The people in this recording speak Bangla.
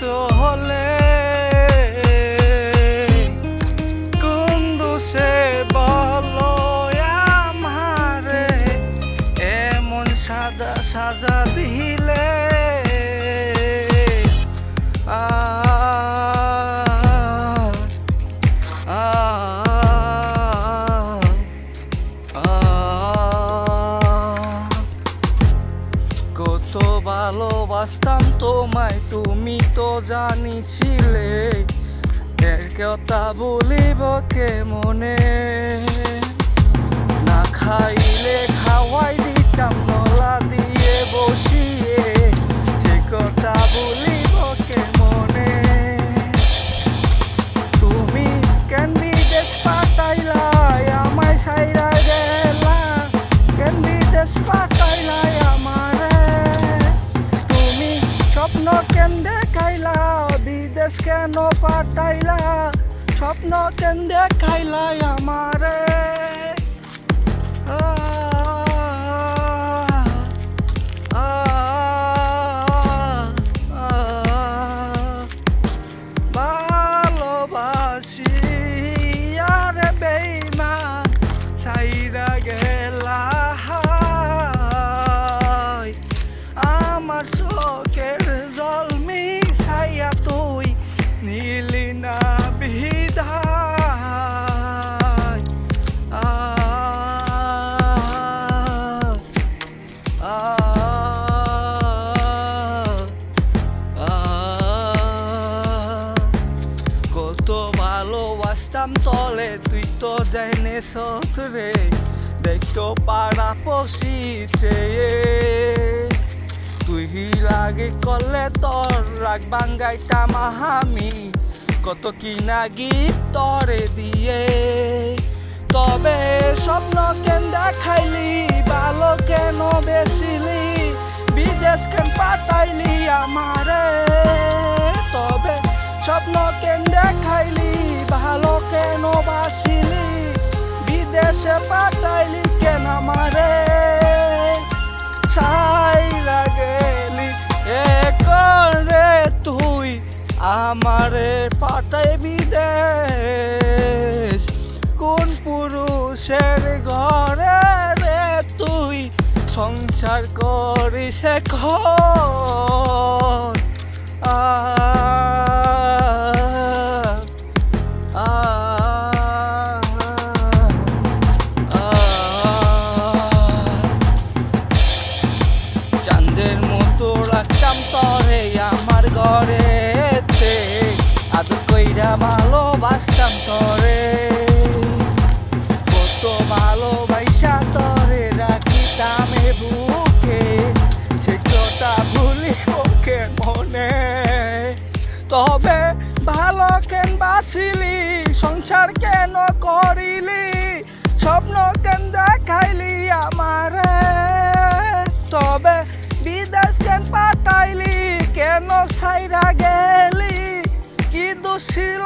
কিছু হলে কোন দোষে বলো আমারে এমন সাজা দিলে কত ভালোবাসতাম তোমায়, তুমি তো জানিছিলে এর কথা বলিব কেমনে। না খাইলে খাওয়াই দিতাম নলা দিয়ে বসিয়ে, সে কথা বলিব কেমনে। তুমি ক্যান্ডিডেট পাঠাইলাই আমায় সাইরা গেলা, ক্যান্ডিডেট পাঠাইলাই আমারে। তুমি স্বপ্ন কেন দেখাইলা, বিদেশ কেন পাঠাইলা, স্বপ্ন কেন দেখাইলাই আমারে। ভালোবাসি আরে বেইমান সাইরা গেলা, আমার চোখের জল মিশাইয়া তুই নীলি না বিদায়। কত ভালোবাসতাম তলে, তুই তো জানিস রে, দেখতো পাড়া পশিছে। তুই লাগে করলে তোর রাগ বাঙ্গাইতাম আমি, কত কিনা গিফট তরে দিয়ে। তবে স্বপ্ন কেন দেখাইলি, ভালো কেন বেসিলি, বিদেশ কেন পাঠাইলি আমারে। তবে স্বপ্ন কেন দেখাইলি, ভালো কেন বাসিলি, বিদেশে পাঠাইলি কেন আমারে। সাইরা গেলি করে তুই আমারে পাঠাই বিদেশ, কোন পুরুষের ঘরে রে তুই সংসার করিস এখন। চাঁদের মতো রাখতাম তরে আমার ঘরেতে, আদর কইরা ভালোবাসতাম তরে। কত ভালোবাসা তরে রাখিতাম এ বুকে, সে কথা ভুলিব কেমনে। তবে ভালো কেন বাসিলি, সংসার কেন করিলি, স্বপ্ন কেন দেখাইলি আমারে। তবে বিদেশ কেন পাঠাইলি, কেন সাইরা গেলি, কি দোষ ছিল